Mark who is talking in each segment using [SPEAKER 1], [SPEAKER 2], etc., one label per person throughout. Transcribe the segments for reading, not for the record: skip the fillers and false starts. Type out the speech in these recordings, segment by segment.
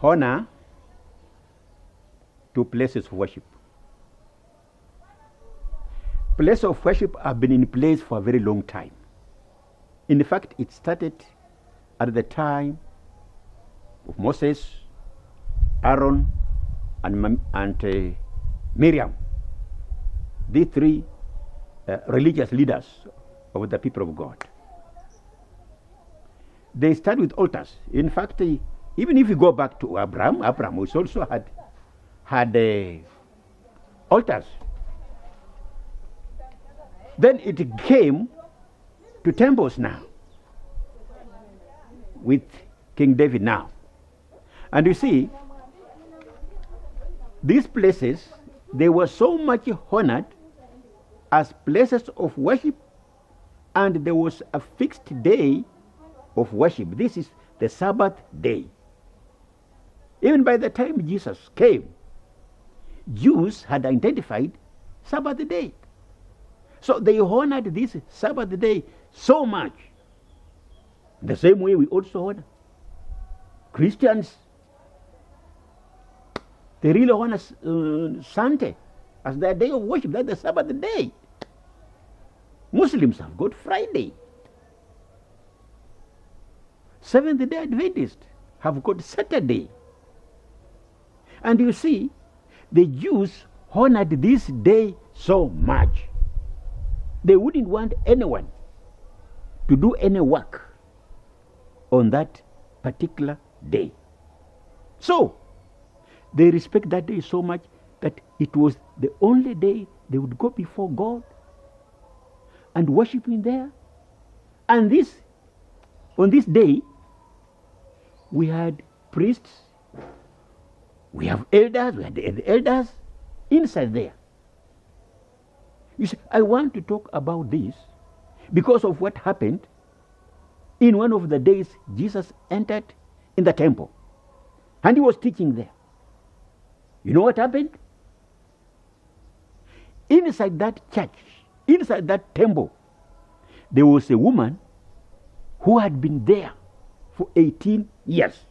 [SPEAKER 1] honor to places of worship. Places of worship have been in place for a very long time. In fact, it started at the time of Moses, Aaron, and Miriam, the three religious leaders of the people of God. They start with altars. In fact, even if you go back to Abraham also had altars. Then it came to temples now, with King David now. And you see, these places, they were so much honored as places of worship, and there was a fixed day of worship. This is the Sabbath day. Even by the time Jesus came, Jews had identified Sabbath day. So they honored this Sabbath day so much. The same way we also honor Christians. They really honor Sunday as their day of worship. That's the Sabbath day. Muslims have got Friday. Seventh-day Adventists have got Saturday. And you see, the Jews honored this day so much. They wouldn't want anyone to do any work on that particular day. So, they respect that day so much that it was the only day they would go before God and worship Him there. And on this day, we had priests, we have elders, we had the elders inside there. You see, I want to talk about this because of what happened in one of the days Jesus entered in the temple. And He was teaching there. You know what happened? Inside that church, inside that temple, there was a woman who had been there for 18 years.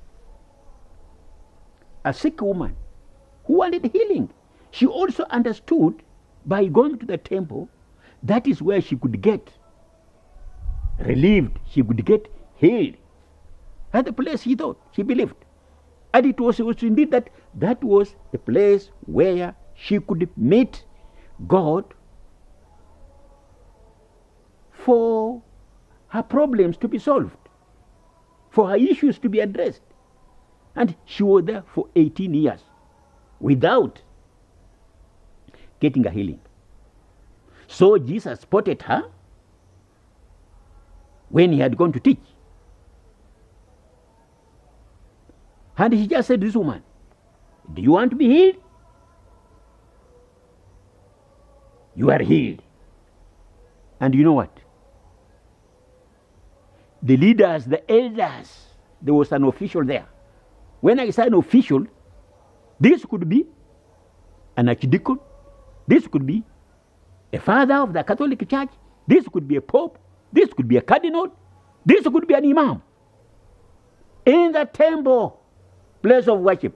[SPEAKER 1] A sick woman who wanted healing. She also understood by going to the temple, that is where she could get relieved, she could get healed. At the place she thought, she believed. And it was indeed that was the place where she could meet God for her problems to be solved, for her issues to be addressed. And she was there for 18 years without getting a healing. So Jesus spotted her when He had gone to teach. And He just said to this woman, "Do you want to be healed? You are healed." And you know what? The leaders, the elders, there was an official there. When I say an official, this could be an archdeacon, this could be a father of the Catholic Church, this could be a pope, this could be a cardinal, this could be an imam. In the temple, place of worship,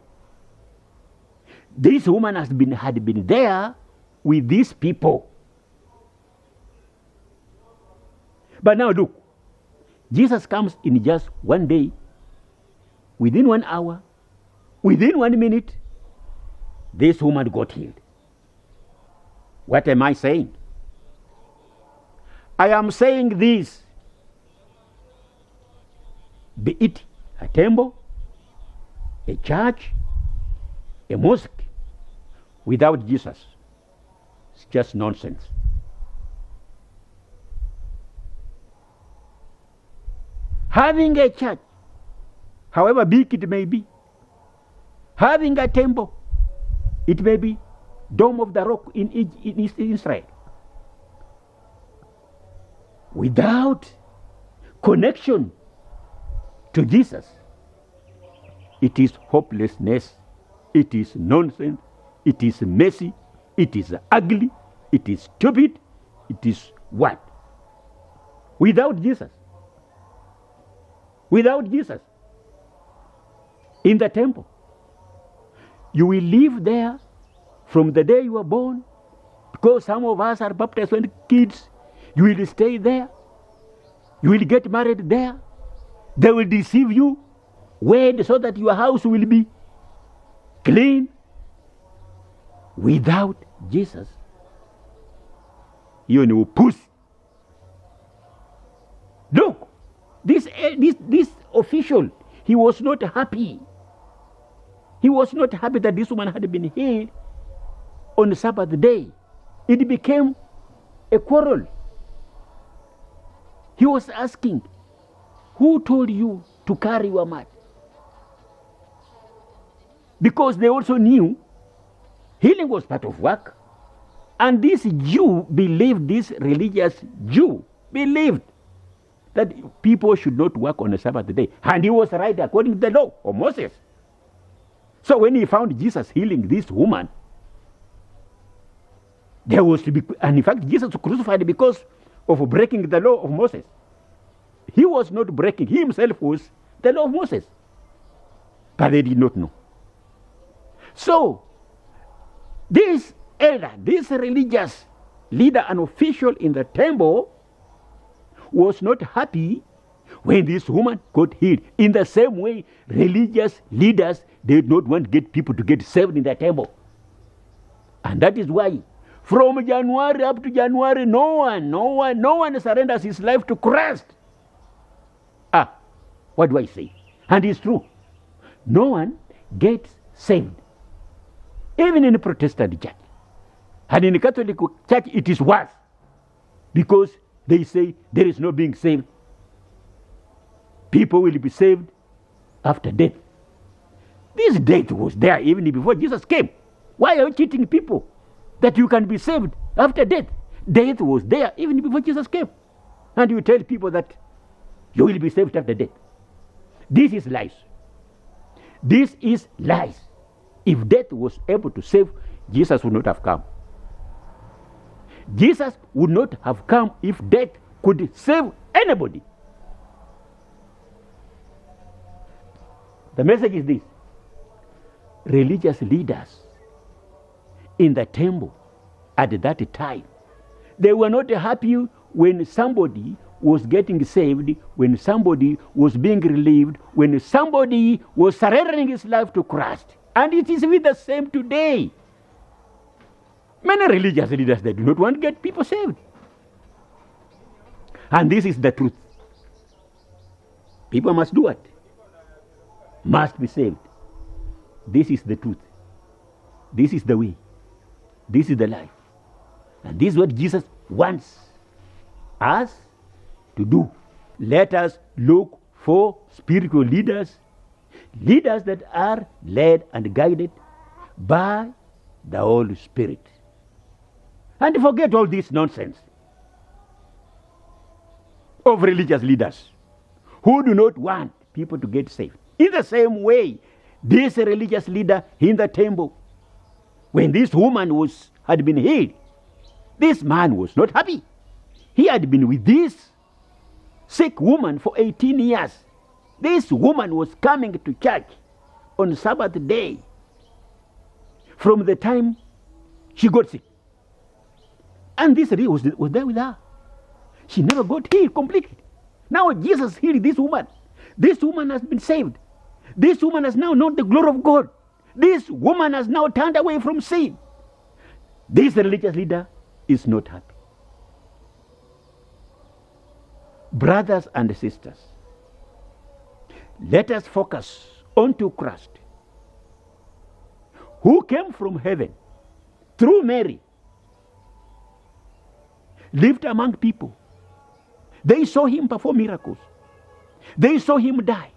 [SPEAKER 1] this woman had been there with these people. But now look, Jesus comes in just one day, within 1 hour, within 1 minute, this woman got healed. What am I saying? I am saying this. Be it a temple, a church, a mosque, without Jesus, it's just nonsense. Having a church, however big it may be, having a temple, it may be Dome of the Rock in Israel, without connection to Jesus, it is hopelessness, it is nonsense, it is messy, it is ugly, it is stupid, it is what? Without Jesus. Without Jesus in the temple, You will live there from the day you were born, because some of us are baptized when kids. You will stay there. You will get married there. They will deceive you, wed so that your house will be clean. Without Jesus, you know, pussy. Look, this official, he was not happy. He was not happy that this woman had been healed on the Sabbath day. It became a quarrel. He was asking, who told you to carry your mat? Because they also knew healing was part of work. And this Jew believed, this religious Jew believed that people should not work on the Sabbath day. And he was right according to the law of Moses. So when he found Jesus healing this woman, there was to be, and in fact, Jesus was crucified because of breaking the law of Moses. He was not breaking, he himself was the law of Moses. But they did not know. So, this elder, this religious leader and official in the temple was not happy when this woman got healed. In the same way, religious leaders did not want to get people to get saved in the temple. And that is why from January up to January, no one surrenders his life to Christ. What do I say? And it's true. No one gets saved. Even in the Protestant church. And in the Catholic church, it is worse. Because they say there is no being saved. People will be saved after death. This death was there even before Jesus came. Why are you cheating people that you can be saved after death? Death was there even before Jesus came. And you tell people that you will be saved after death. This is lies. This is lies. If death was able to save, Jesus would not have come. Jesus would not have come if death could save anybody. The message is this. Religious leaders in the temple at that time, they were not happy when somebody was getting saved, when somebody was being relieved, when somebody was surrendering his life to Christ. And it is with the same today. Many religious leaders, they do not want to get people saved. And this is the truth. People must do what? Must be saved. This is the truth. This is the way. This is the life. And this is what Jesus wants us to do. Let us look for spiritual leaders, leaders that are led and guided by the Holy Spirit. And forget all this nonsense of religious leaders who do not want people to get saved. In the same way, this religious leader in the temple, when this woman had been healed, this man was not happy. He had been with this sick woman for 18 years. This woman was coming to church on Sabbath day from the time she got sick. And this was there with her. She never got healed completely. Now Jesus healed this woman. This woman has been saved. This woman has now known the glory of God. This woman has now turned away from sin. This religious leader is not happy. Brothers and sisters, let us focus onto Christ, who came from heaven through Mary, lived among people. They saw him perform miracles. They saw him die.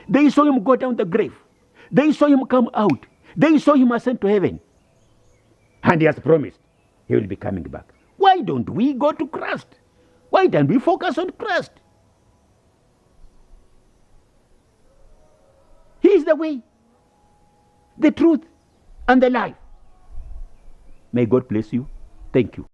[SPEAKER 1] They saw him go down the grave. They saw him come out. They saw him ascend to heaven. And he has promised he will be coming back. Why don't we go to Christ? Why don't we focus on Christ? He is the way, the truth, and the life. May God bless you. Thank you.